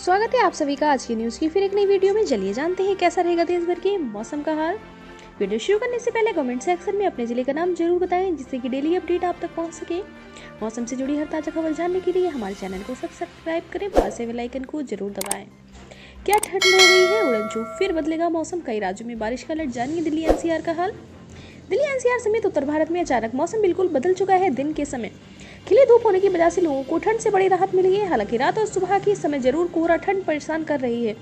स्वागत है आप सभी का आज की न्यूज़ की फिर एक नई वीडियो में। चलिए जानते हैं कैसा रहेगा देश भर के मौसम का हाल। वीडियो शुरू करने से पहले कमेंट सेक्शन में अपने जिले का नाम जरूर बताएं, जिससे कि डेली अपडेट आप तक पहुंच सके। मौसम से जुड़ी हर ताज़ा खबर जानने के लिए हमारे चैनल को सब्सक्राइब करें, पास से बेल आइकन को जरूर दबाएं। क्या ठंड हो गई है उड़नछू, फिर बदलेगा मौसम, कई राज्यों में बारिश का अलर्ट। जानिए दिल्ली एनसीआर का हाल। दिल्ली एनसीआर समेत उत्तर भारत में अचानक मौसम बिल्कुल बदल चुका है। दिन के समय खिली धूप होने की वजह से लोगों को ठंड से बड़ी राहत मिली है। हालांकि रात और सुबह के समय जरूर कोहरा ठंड परेशान कर रही है।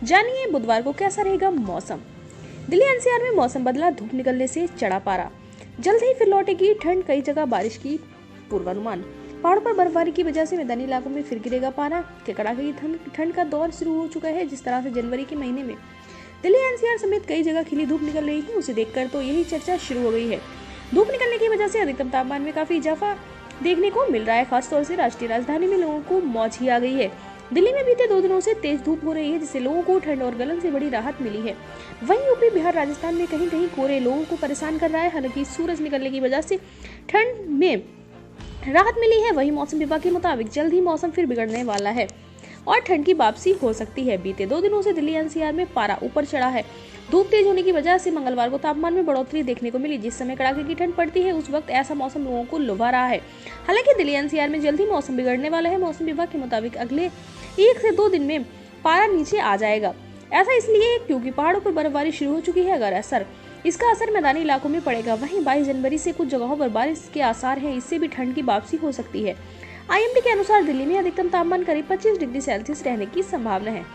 जानिए बुधवार को कैसा रहेगा मौसम। दिल्ली एनसीआर में मौसम बदला, धूप निकलने से चढ़ा पारा। जल्द ही फिर लौटेगी ठंड, कई जगह बारिश की पूर्वानुमान। पहाड़ों पर बर्फबारी की वजह से मैदानी इलाकों में फिर गिरेगा पारा। कड़ाके की ठंड का दौर शुरू हो चुका है। जिस तरह से जनवरी के महीने में दिल्ली एनसीआर समेत कई जगह खिली धूप निकल रही है, उसे देखकर तो यही चर्चा शुरू हो गई है। धूप निकलने की वजह से अधिकतम तापमान में काफी इजाफा देखने को मिल रहा है। खासतौर से राष्ट्रीय राजधानी में लोगों को मौज ही आ गई है। दिल्ली में बीते 2 दिनों से तेज धूप हो रही है, जिससे लोगों को ठंड और गलन से बड़ी राहत मिली है। वहीं यूपी, बिहार, राजस्थान में कहीं कहीं कोहरे लोगों को परेशान कर रहा है। हालांकि सूरज निकलने की वजह से ठंड में राहत मिली है। वहीं मौसम विभाग के मुताबिक जल्द ही मौसम फिर बिगड़ने वाला है और ठंड की वापसी हो सकती है। बीते 2 दिनों से दिल्ली एनसीआर में पारा ऊपर चढ़ा है। धूप तेज होने की वजह से मंगलवार को तापमान में बढ़ोतरी देखने को मिली। जिस समय कड़ाके की ठंड पड़ती है, उस वक्त ऐसा मौसम लोगों को लुभा रहा है। हालांकि दिल्ली एनसीआर में जल्द ही मौसम बिगड़ने वाला है। मौसम विभाग के मुताबिक अगले 1 से 2 दिन में पारा नीचे आ जाएगा। ऐसा इसलिए क्योंकि पहाड़ों पर बर्फबारी शुरू हो चुकी है। अगर इसका असर मैदानी इलाकों में पड़ेगा। वहीं 22 जनवरी से कुछ जगहों पर बारिश के आसार हैं। इससे भी ठंड की वापसी हो सकती है। आईएमडी के अनुसार दिल्ली में अधिकतम तापमान करीब 25 डिग्री सेल्सियस रहने की संभावना है।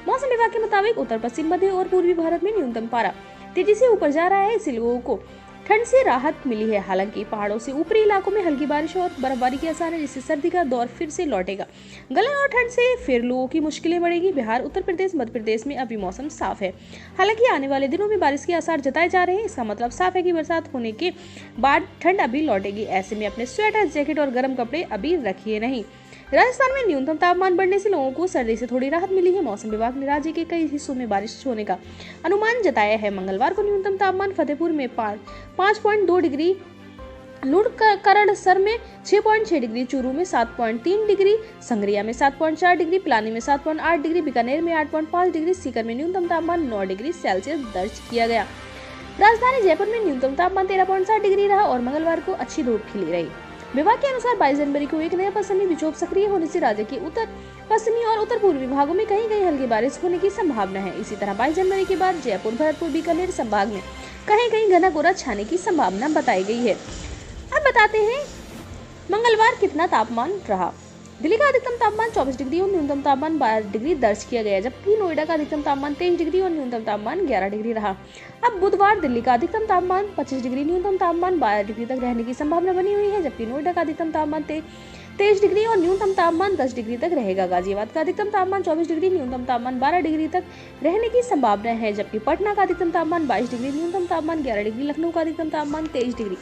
मौसम विभाग के मुताबिक उत्तर पश्चिम, मध्य और पूर्वी भारत में न्यूनतम पारा तेजी से ऊपर जा रहा है। इससे लोगों को ठंड से राहत मिली है। हालांकि पहाड़ों से ऊपरी इलाकों में हल्की बारिश और बर्फबारी के आसार है, जिससे सर्दी का दौर फिर से लौटेगा। गलन और ठंड से फिर लोगों की मुश्किलें बढ़ेगी। बिहार, उत्तर प्रदेश, मध्य प्रदेश में अभी मौसम साफ है। हालांकि आने वाले दिनों में बारिश के आसार जताए जा रहे हैं। इसका मतलब साफ है कि बरसात होने के बाद ठंड अभी लौटेगी। ऐसे में अपने स्वेटर, जैकेट और गर्म कपड़े अभी रखिए नहीं। राजस्थान में न्यूनतम तापमान बढ़ने से लोगों को सर्दी से थोड़ी राहत मिली है। मौसम विभाग ने राज्य के कई हिस्सों में बारिश होने का अनुमान जताया है। मंगलवार को न्यूनतम तापमान फतेहपुर में 5.2 डिग्री, लुड़करणसर में 6.6 डिग्री, चूरू में 7.3 डिग्री, संगरिया में 7.4 डिग्री, पिलानी में 7.8 डिग्री, बीकानेर में 8.5 डिग्री, सीकर में न्यूनतम तापमान 9 डिग्री सेल्सियस दर्ज किया गया। राजधानी जयपुर में न्यूनतम तापमान 13.7 डिग्री रहा और मंगलवार को अच्छी धूप खिली रही। विभाग के अनुसार 22 जनवरी को एक नया पश्चिमी विक्षोभ सक्रिय होने से राज्य के उत्तर पश्चिमी और उत्तर पूर्वी भागों में कहीं कहीं हल्की बारिश होने की संभावना है। इसी तरह 22 जनवरी के बाद जयपुर, भरतपुर, बीकानेर संभाग में कहीं कहीं घना कोहरा छाने की संभावना बताई गई है। अब बताते हैं मंगलवार कितना तापमान रहा। दिल्ली का अधिकतम तापमान 24 डिग्री और न्यूनतम तापमान 12 डिग्री दर्ज किया गया, जबकि नोएडा का अधिकतम तापमान 23 डिग्री और न्यूनतम तापमान 11 डिग्री रहा। अब बुधवार दिल्ली का अधिकतम तापमान 25 डिग्री, न्यूनतम तापमान 12 डिग्री तक रहने की संभावना बनी हुई है, जबकि नोएडा का अधिकतम तापमान 23 डिग्री और न्यूनतम तापमान 10 डिग्री तक रहेगा। गाजियाबाद का अधिकतम तापमान 24 डिग्री, न्यूनतम तापमान 12 डिग्री तक रहने की संभावना है, जबकि पटना का अधिकतम तापमान 22 डिग्री, न्यूनतम तापमान 11 डिग्री, लखनऊ का अधिकतम तापमान 23 डिग्री,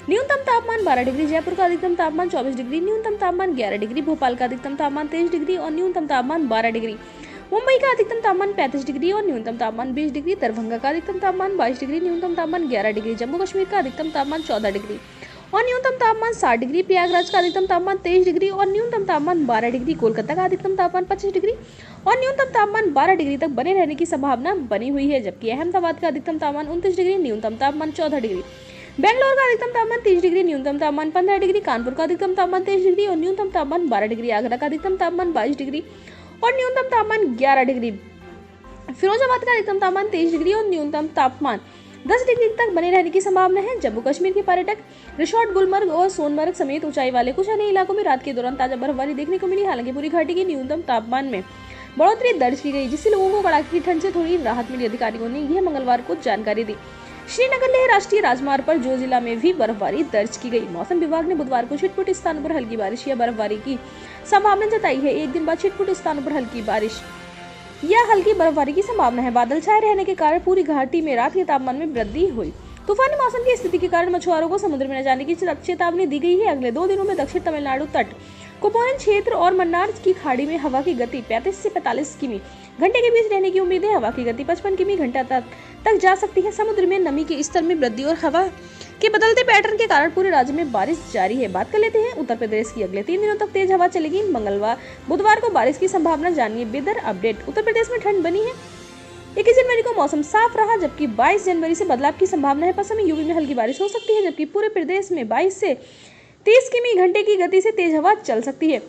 न्यूनतम तापमान 12 डिग्री, जयपुर का अधिकतम तापमान 24 डिग्री, न्यूनतम तापमान 11 डिग्री, भोपाल का अधिकतम तापमान 23 डिग्री और न्यूनतम तापमान 12 डिग्री, मुंबई का अधिकतम तापमान 35 डिग्री और न्यूनतम तापमान 20 डिग्री, दरभंगा का अधिकतम तापमान 22 डिग्री, न्यूनतम तापमान 11 डिग्री, जम्मू कश्मीर का अधिकतम तापमान 14 डिग्री और न्यूनतम तापमान 60 डिग्री, प्रयागराज का अधिकतम तापमान 23 डिग्री और न्यूनतम तापमान 12 डिग्री, कोलकाता का अधिकतम तापमान 25 डिग्री और न्यूनतम तापमान 12 डिग्री तक बने रहने की संभावना बनी हुई है, जबकि अहमदाबाद का अधिकतम तापमान 29 डिग्री, न्यूनतम तापमान 14 डिग्री, बेंगलोर का अधिकतम तापमान 30 डिग्री, न्यूनतम तापमान 15 डिग्री, कानपुर का अधिकतम तापमान 23 डिग्री और न्यूनतम तापमान 12 डिग्री, आगरा का अधिकतम तापमान 22 डिग्री और न्यूनतम तापमान 11 डिग्री, फिरोजाबाद का अधिकतम तापमान 23 डिग्री और न्यूनतम तापमान 10 डिग्री तक बने रहने की संभावना है। जम्मू कश्मीर के पर्यटक रिसोर्ट गुलमर्ग और सोनमर्ग समेत ऊंचाई वाले कुछ अन्य इलाकों में रात के दौरान ताजा बर्फबारी देखने को मिली। हालांकि पूरी घाटी के न्यूनतम तापमान में बढ़ोतरी दर्ज की गई, जिससे लोगों को कड़ाके की ठंड से थोड़ी राहत मिली। अधिकारियों ने यह मंगलवार को जानकारी दी। श्रीनगर लेह राष्ट्रीय राजमार्ग पर जो जिला में भी बर्फबारी दर्ज की गई। मौसम विभाग ने बुधवार को छिटपुट स्थानों पर हल्की बारिश या बर्फबारी की संभावना जताई है। एक दिन बाद छिटपुट स्थानों पर हल्की बारिश या हल्की बर्फबारी की संभावना है। बादल छाए रहने के कारण पूरी घाटी में रात के तापमान में वृद्धि हुई। तूफानी मौसम की स्थिति के कारण मछुआरों को समुद्र में न जाने की चेतावनी दी गई है। अगले 2 दिनों में दक्षिण तमिलनाडु तट, कुंभकोणम क्षेत्र और मन्नार की खाड़ी में हवा की गति 35 से 45 किमी घंटे के बीच रहने की उम्मीद है। हवा की गति 55 किमी घंटा तक जा सकती है। समुद्र में नमी के स्तर में वृद्धि और हवा के बदलते पैटर्न के कारण पूरे राज्य में बारिश जारी है। बात कर लेते हैं उत्तर प्रदेश की। अगले 3 दिनों तक तेज हवा चलेगी। मंगलवार बुधवार को बारिश की संभावना। जानिए वेदर अपडेट। उत्तर प्रदेश में ठंड बनी है। 21 जनवरी को मौसम साफ रहा, जबकि 22 जनवरी से बदलाव की संभावना है। पश्चिमी यूपी में हल्की बारिश हो सकती है, जबकि पूरे प्रदेश में 22 से 30 किमी घंटे की गति से तेज हवा चल सकती है।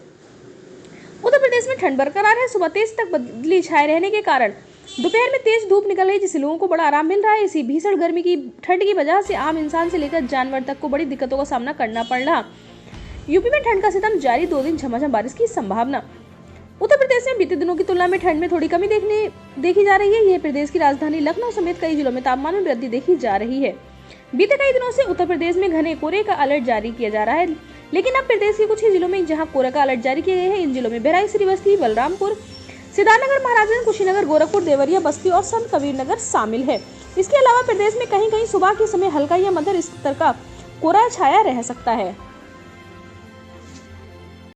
उत्तर प्रदेश में ठंड बरकरार है। सुबह तेज तक बदली छाए रहने के कारण दोपहर में तेज धूप निकल रही, जिससे लोगों को बड़ा आराम मिल रहा है। इसी भीषण गर्मी की ठंड की वजह से आम इंसान से लेकर जानवर तक को बड़ी दिक्कतों का सामना करना पड़ रहा। यूपी में ठंड का सितम जारी, 2 दिन झमाझम बारिश की संभावना। उत्तर प्रदेश में बीते दिनों की तुलना में ठंड में थोड़ी कमी देखी जा रही है। यह प्रदेश की राजधानी लखनऊ समेत कई जिलों में तापमान में वृद्धि देखी जा रही है। बीते कई दिनों से उत्तर प्रदेश में घने कोहरे का अलर्ट जारी किया जा रहा है, लेकिन अब प्रदेश के कुछ ही जिलों में जहां कोहरे का अलर्ट जारी किए गए हैं, इन जिलों में बहराइच, श्रीवस्ती, बलरामपुर, सिद्धार्थनगर, महाराजगंज, कुशीनगर, गोरखपुर, देवरिया, बस्ती और संत कबीरनगर शामिल है। इसके अलावा प्रदेश में कहीं कहीं सुबह के समय हल्का या मध्यम स्तर का कोहरा छाया रह सकता है।